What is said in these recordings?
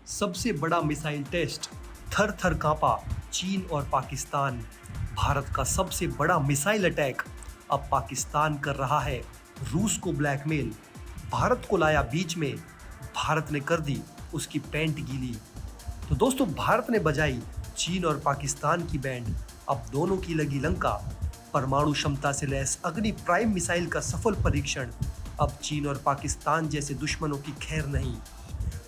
सबसे बड़ा missile test, थर थर कांपा चीन और पाकिस्तान। भारत का सबसे बड़ा मिसाइल अटैक, अब पाकिस्तान कर रहा है रूस को ब्लैकमेल। भारत को लाया बीच में, भारत ने कर दी उसकी पैंट गीली। तो दोस्तों, भारत ने बजाई चीन और पाकिस्तान की बैंड, अब दोनों की लगी लंका। परमाणु क्षमता से लैस अग्नि प्राइम मिसाइल का सफल परीक्षण, अब चीन और पाकिस्तान जैसे दुश्मनों की खैर नहीं।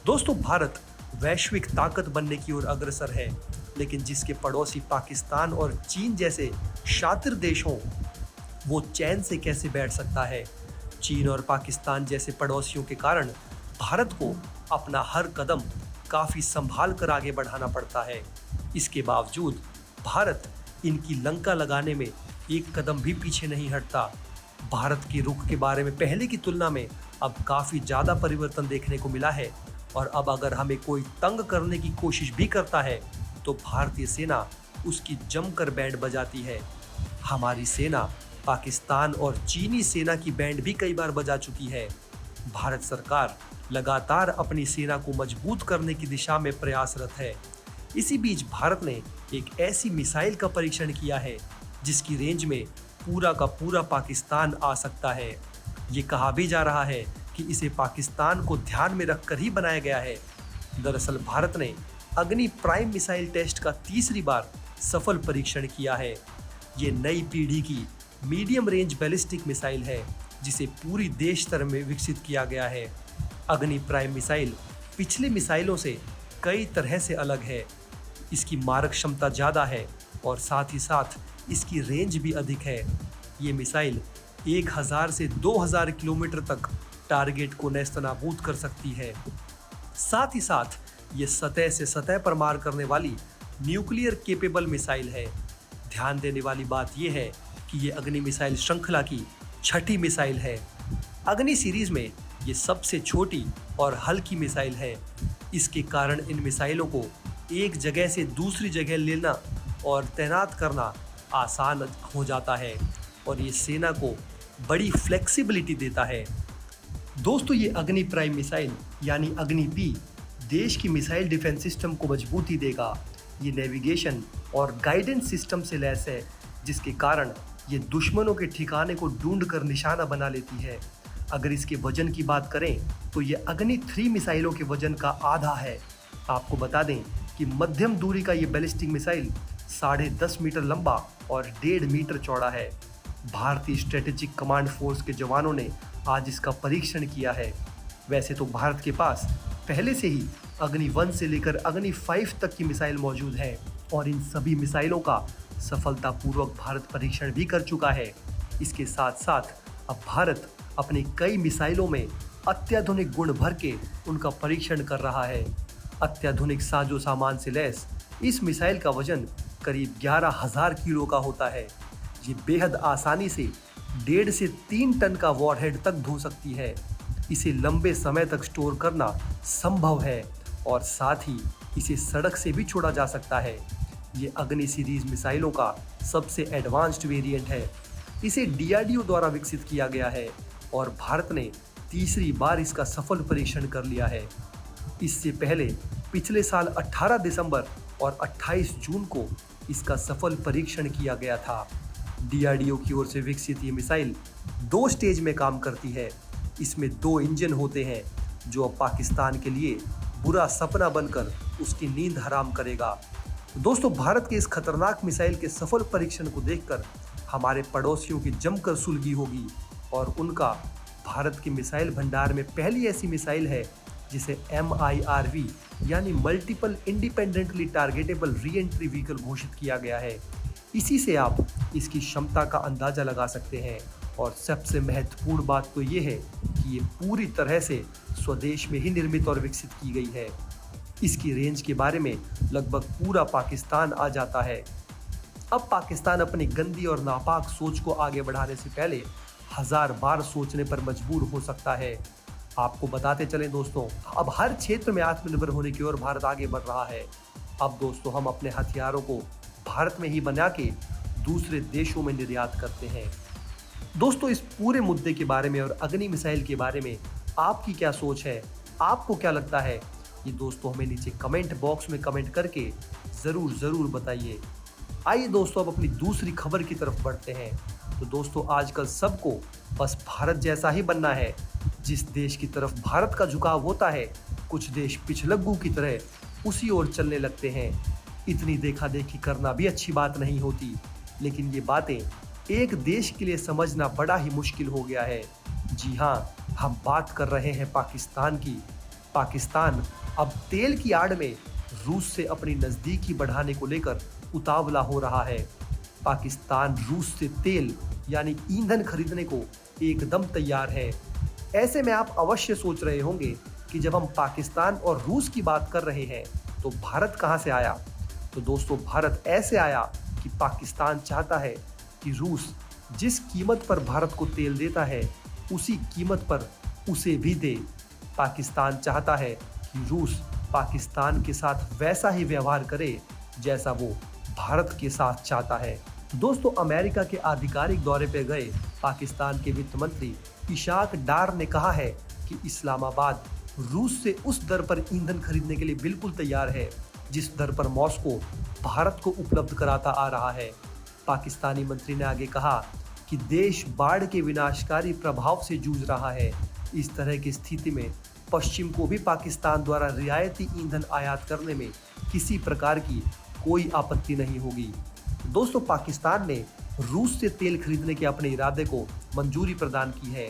दोस्तों, भारत वैश्विक ताकत बनने की ओर अग्रसर है, लेकिन जिसके पड़ोसी पाकिस्तान और चीन जैसे शातिर देश हों, वो चैन से कैसे बैठ सकता है। चीन और पाकिस्तान जैसे पड़ोसियों के कारण भारत को अपना हर कदम काफी संभाल कर आगे बढ़ाना पड़ता है। इसके बावजूद भारत इनकी लंका लगाने में एक कदम भी पीछे नहीं हटता। भारत के रुख के बारे में पहले की तुलना में अब काफी ज्यादा परिवर्तन देखने को मिला है, और अब अगर हमें कोई तंग करने की कोशिश भी करता है तो भारतीय सेना उसकी जमकर बैंड बजाती है। हमारी सेना पाकिस्तान और चीनी सेना की बैंड भी कई बार बजा चुकी है। भारत सरकार लगातार अपनी सेना को मजबूत करने की दिशा में प्रयासरत है। इसी बीच भारत ने एक ऐसी मिसाइल का परीक्षण किया है जिसकी रेंज में पूरा का पूरा पाकिस्तान आ सकता है। ये कहा भी जा रहा है कि इसे पाकिस्तान को ध्यान में रखकर ही बनाया गया है। दरअसल भारत ने अग्नि प्राइम मिसाइल टेस्ट का तीसरी बार सफल परीक्षण किया है। ये नई पीढ़ी की मीडियम रेंज बैलिस्टिक मिसाइल है, जिसे पूरी देश स्तर में विकसित किया गया है। अग्नि प्राइम मिसाइल पिछले मिसाइलों से कई तरह से अलग है। इसकी मारक क्षमता ज़्यादा है और साथ ही साथ इसकी रेंज भी अधिक है। ये मिसाइल 1000 से 2000 किलोमीटर तक टारगेट को नेस्तनाबूद कर सकती है। साथ ही साथ ये सतह से सतह पर मार करने वाली न्यूक्लियर केपेबल मिसाइल है। ध्यान देने वाली बात यह है कि ये अग्नि मिसाइल श्रृंखला की छठी मिसाइल है। अग्नि सीरीज में ये सबसे छोटी और हल्की मिसाइल है। इसके कारण इन मिसाइलों को एक जगह से दूसरी जगह लेना और तैनात करना आसान हो जाता है, और ये सेना को बड़ी फ्लेक्सिबिलिटी देता है। दोस्तों, ये अग्नि प्राइम मिसाइल यानी अग्नि पी देश की मिसाइल डिफेंस सिस्टम को मजबूती देगा। ये नेविगेशन और गाइडेंस सिस्टम से लैस है, जिसके कारण ये दुश्मनों के ठिकाने को ढूंढ कर निशाना बना लेती है। अगर इसके वजन की बात करें तो ये अग्नि 3 मिसाइलों के वजन का आधा है। आपको बता दें कि मध्यम दूरी का ये बैलिस्टिक मिसाइल 10.5 मीटर लंबा और 1.5 मीटर चौड़ा है। भारतीय स्ट्रेटेजिक कमांड फोर्स के जवानों ने आज इसका परीक्षण किया है। वैसे तो भारत के पास पहले से ही अग्नि 1 से लेकर अग्नि 5 तक की मिसाइल मौजूद है, और इन सभी मिसाइलों का सफलतापूर्वक भारत परीक्षण भी कर चुका है। इसके साथ साथ अब भारत अपने कई मिसाइलों में अत्याधुनिक गुण भर के उनका परीक्षण कर रहा है। अत्याधुनिक साजो सामान से लैस इस मिसाइल का वजन करीब 11,000 किलो का होता है। ये बेहद आसानी से 1.5 से 3 टन का वॉरहेड तक ढो सकती है। इसे लंबे समय तक स्टोर करना संभव है, और साथ ही इसे सड़क से भी छोड़ा जा सकता है। ये अग्नि सीरीज मिसाइलों का सबसे एडवांस्ड वेरिएंट है। इसे DRDO द्वारा विकसित किया गया है, और भारत ने तीसरी बार इसका सफल परीक्षण कर लिया है। इससे पहले पिछले साल 18 दिसंबर और 28 जून को इसका सफल परीक्षण किया गया था। DRDO की ओर से विकसित ये मिसाइल 2 स्टेज में काम करती है। इसमें 2 इंजन होते हैं, जो अब पाकिस्तान के लिए बुरा सपना बनकर उसकी नींद हराम करेगा। दोस्तों, भारत के इस खतरनाक मिसाइल के सफल परीक्षण को देखकर हमारे पड़ोसियों की जमकर सुलगी होगी, और उनका भारत के मिसाइल भंडार में पहली ऐसी मिसाइल है जिसे MIRV यानी multiple independently targetable re entry vehicle घोषित किया गया है। इसी से आप इसकी क्षमता का अंदाजा लगा सकते हैं, और सबसे महत्वपूर्ण बात तो ये है कि ये पूरी तरह से स्वदेश में ही निर्मित और विकसित की गई है। इसकी रेंज के बारे में लगभग पूरा पाकिस्तान आ जाता है। अब पाकिस्तान अपनी गंदी और नापाक सोच को आगे बढ़ाने से पहले 1000 बार सोचने पर मजबूर हो सकता है। आपको बताते चलें दोस्तों, अब हर क्षेत्र में आत्मनिर्भर होने की ओर भारत आगे बढ़ रहा है। अब दोस्तों, हम अपने हथियारों को भारत में ही बना के दूसरे देशों में निर्यात करते हैं। दोस्तों, इस पूरे मुद्दे के बारे में और अग्नि मिसाइल के बारे में आपकी क्या सोच है? आपको क्या लगता है? ये दोस्तों हमें नीचे कमेंट बॉक्स में कमेंट करके ज़रूर बताइए। आइए दोस्तों अब अपनी दूसरी खबर की तरफ बढ़ते हैं। तो दोस्तों आजकल सबको बस भारत जैसा ही बनना है। जिस देश की तरफ भारत का झुकाव होता है, कुछ देश पिछलग्गू की तरह उसी ओर चलने लगते हैं। इतनी देखा देखी करना भी अच्छी बात नहीं होती, लेकिन ये बातें एक देश के लिए समझना बड़ा ही मुश्किल हो गया है। जी हाँ, हम बात कर रहे हैं पाकिस्तान की। पाकिस्तान अब तेल की आड़ में रूस से अपनी नज़दीकी बढ़ाने को लेकर उतावला हो रहा है। पाकिस्तान रूस से तेल यानी ईंधन खरीदने को एकदम तैयार है। ऐसे में आप अवश्य सोच रहे होंगे कि जब हम पाकिस्तान और रूस की बात कर रहे हैं तो भारत कहाँ से आया। तो दोस्तों भारत ऐसे आया कि पाकिस्तान चाहता है कि रूस जिस कीमत पर भारत को तेल देता है उसी कीमत पर उसे भी दे। पाकिस्तान चाहता है कि रूस पाकिस्तान के साथ वैसा ही व्यवहार करे जैसा वो भारत के साथ चाहता है। दोस्तों अमेरिका के आधिकारिक दौरे पर गए पाकिस्तान के वित्त मंत्री इशाक डार ने कहा है कि इस्लामाबाद रूस से उस दर पर ईंधन खरीदने के लिए बिल्कुल तैयार है जिस दर पर मॉस्को भारत को उपलब्ध कराता आ रहा है। पाकिस्तानी मंत्री ने आगे कहा कि देश बाढ़ के विनाशकारी प्रभाव से जूझ रहा है। इस तरह की स्थिति में पश्चिम को भी पाकिस्तान द्वारा रियायती ईंधन आयात करने में किसी प्रकार की कोई आपत्ति नहीं होगी। दोस्तों पाकिस्तान ने रूस से तेल खरीदने के अपने इरादे को मंजूरी प्रदान की है।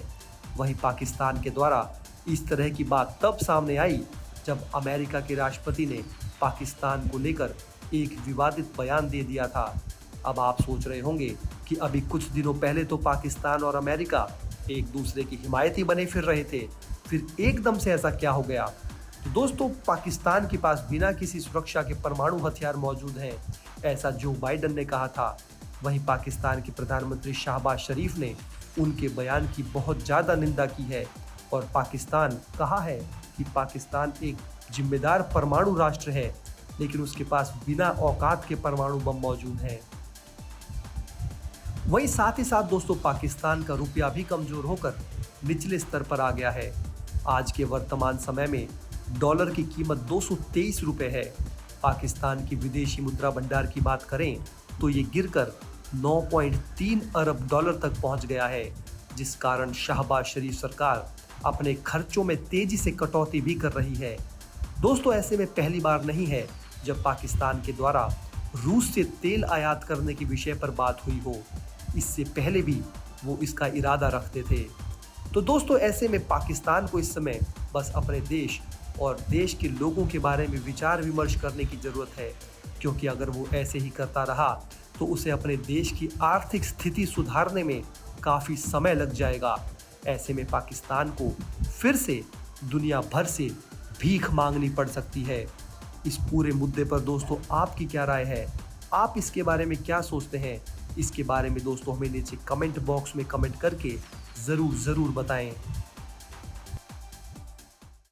वहीं पाकिस्तान के द्वारा इस तरह की बात तब सामने आई जब अमेरिका के राष्ट्रपति ने पाकिस्तान को लेकर एक विवादित बयान दे दिया था। अब आप सोच रहे होंगे कि अभी कुछ दिनों पहले तो पाकिस्तान और अमेरिका एक दूसरे की हिमायती बने फिर रहे थे, फिर एकदम से ऐसा क्या हो गया। तो दोस्तों पाकिस्तान के पास बिना किसी सुरक्षा के परमाणु हथियार मौजूद हैं, ऐसा जो बाइडन ने कहा था। वहीं पाकिस्तान के प्रधानमंत्री शहबाज शरीफ ने उनके बयान की बहुत ज़्यादा निंदा की है और पाकिस्तान कहा है कि पाकिस्तान एक जिम्मेदार परमाणु राष्ट्र है, लेकिन उसके पास बिना औकात के परमाणु बम मौजूद हैं। वहीं साथ ही साथ दोस्तों पाकिस्तान का रुपया भी कमजोर होकर निचले स्तर पर आ गया है। आज के वर्तमान समय में डॉलर की कीमत 223 रुपये है। पाकिस्तान की विदेशी मुद्रा भंडार की बात करें तो ये गिरकर 9.3 अरब डॉलर तक पहुंच गया है, जिस कारण शहबाज शरीफ सरकार अपने खर्चों में तेजी से कटौती भी कर रही है। दोस्तों ऐसे में पहली बार नहीं है जब पाकिस्तान के द्वारा रूस से तेल आयात करने के विषय पर बात हुई हो। इससे पहले भी वो इसका इरादा रखते थे। तो दोस्तों ऐसे में पाकिस्तान को इस समय बस अपने देश और देश के लोगों के बारे में विचार विमर्श करने की ज़रूरत है, क्योंकि अगर वो ऐसे ही करता रहा तो उसे अपने देश की आर्थिक स्थिति सुधारने में काफ़ी समय लग जाएगा। ऐसे में पाकिस्तान को फिर से दुनिया भर से भीख मांगनी पड़ सकती है। इस पूरे मुद्दे पर दोस्तों आपकी क्या राय है? आप इसके बारे में क्या सोचते हैं? इसके बारे में दोस्तों हमें नीचे कमेंट बॉक्स में कमेंट करके ज़रूर बताएं।